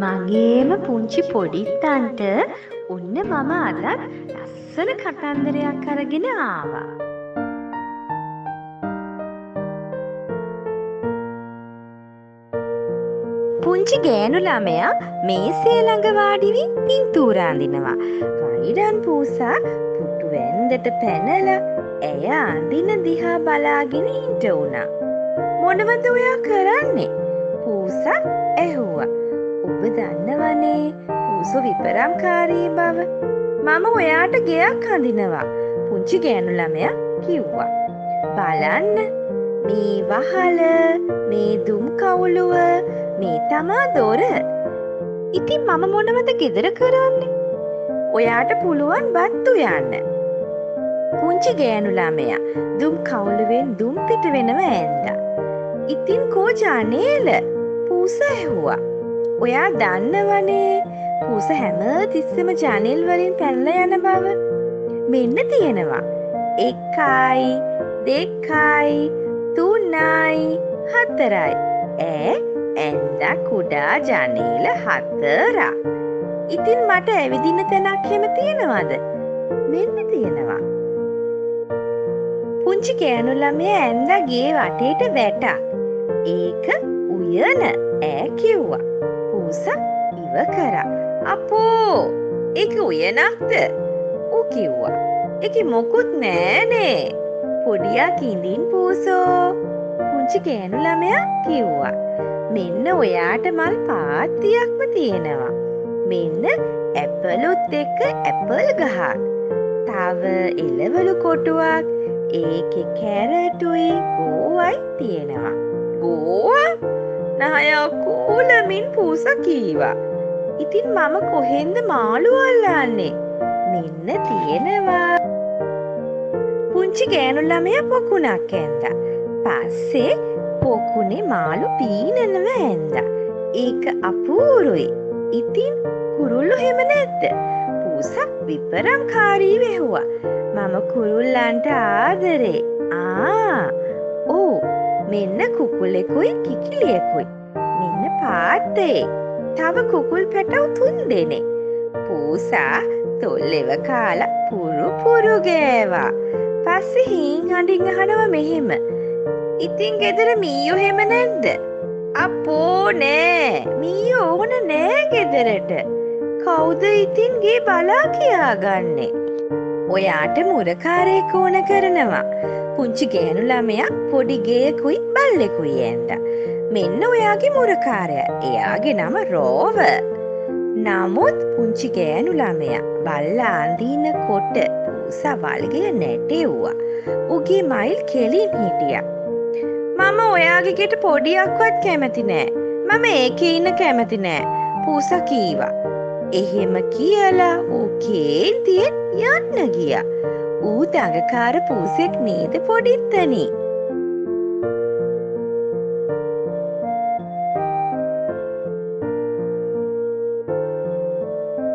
මගේම පුංචි පොඩිත්තන්ට ඔන්න මම අදත් ලස්සන කතන්දරයක් අරගෙන ආවා. පුංචි ගෑනු ළමයා මේසේ ළඟ වාඩි වී පින්තූර අඳිනවා. වයිරන් පූසා පුටු වැන්දට පැනලා ඇය අඳින දිහා බලාගෙන ඉන්න උනා. මොනවද ඔයා කරන්නේ? පූසා ඇහුවා. ඔබ දන්නවනේ පූසෝ විපරම්කාරී බව. මම ඔයාට ගෙයක් අඳිනවා. පුංචි ගෑනු ළමයා කිව්වා. බලන්න මේ වහල, මේ දුම් කවුළුව, මේ තමා දොර. ඉතින් මම මොනවද ගෙදර කරන්නේ? ඔයාට පුළුවන් බත්තු යන්න. පුංචි ගෑනු ළමයා දුම් කවුළුවෙන් දුම් පිට වෙනව ඇන්දා. ඉතින් කෝ ජනේල? පූසා ඇහුවා. ඔයා දන්නවනේ පූස හැම තිස්සෙම ජනෙල් වලින් පැනලා යන බව. මෙන්න තියෙනවා 1යි 2යි 3යි 4යි. ඇන්දා කුඩා ජනේල 4ක්. ඉතින් මට ඇවිදින්න තැනක් හැම තියෙනවද? මෙන්න තියෙනවා. පුංචි ගෑනු ළමයා ඇන්දා ගේ වටේට වැටා. ඒක උයන ඈ කිව්වා. පූසා ඉව කරා. අපෝ ඒක උයනක්ද? ඌ කිව්වා. ඒකේ මොකුත් නෑනේ. පොඩියක් ඉඳින් පූසෝ. පුංචි ගෑනු ළමයා කිව්වා. මෙන්න ඔයාට මල් පාත්තියක්ම තියෙනවා. මෙන්න ඇපලුත් එක්ක ඇපල් ගහක්. තව එළවලු කොටුවක්. ඒකේ කැරටුයි ගෝවයි තියෙනවා. ගෝවා? නහයා කූලමින් පූසා කීවා. ඉතින් මම කොහෙන්ද මාළු අල්ලන්නේ? මෙන්න තියෙනවා. පුංචි ගෑනු ළමයා පොකුණක් ඇන්දා. පස්සේ පොකුණේ මාළු පීනනව ඇන්දා. ඒක අපූරුයි. ඉතින් කුරුල්ලෝ එහෙම නැද්ද? පූසා විපරම්කාරී වෙහුවා. මම කුරුල්ලන්ට ආදරේ. මෙන්න කුකුලෙකුයි කිකිලියෙකුයි. මෙන්න පාත්තේ. තව කුකුල් පැටව් 3 දෙනෙක්. පූසා තොල්ලෙව කාලා පුරු ගෑවා. පස්සේ හීන් හඬින් අහනවා මෙහෙම. ඉතින් ගෙදර මීයෝ එහෙම නැද්ද? අපෝ නෑ. මීයෝ ඕන නෑ ගෙදරට. කවුද ඉතින් ගේ බලා කියාගන්නේ? ඔයාට මුරකාරයෙක් ඕන කරනවා. පුංචි ගෑනු ළමයා පොඩි ගේකුයි බල්ලෙකුයි ඇන්දා. මෙන්න ඔයාගේ මුරකාරයා. එයාගේ නම රෝව. නමුත් පුංචි ගෑනු ළමයා බල්ලා අඳිනකොට පූසා වල්ගය නැටෙව්වා. උගේ මයිල් කෙලින් හිටියා. මම ඔයාගේ ගෙට පොඩියක්වත් කැමති නෑ. මම ඒකේ ඉන්න කැමති නෑ. පූසා කීවා. එහෙම කියලා ඌ කේන්තියෙන් යන්න ගියා. ඌ දඟකාර පූසෙක් නේද පොඩිත්තනි?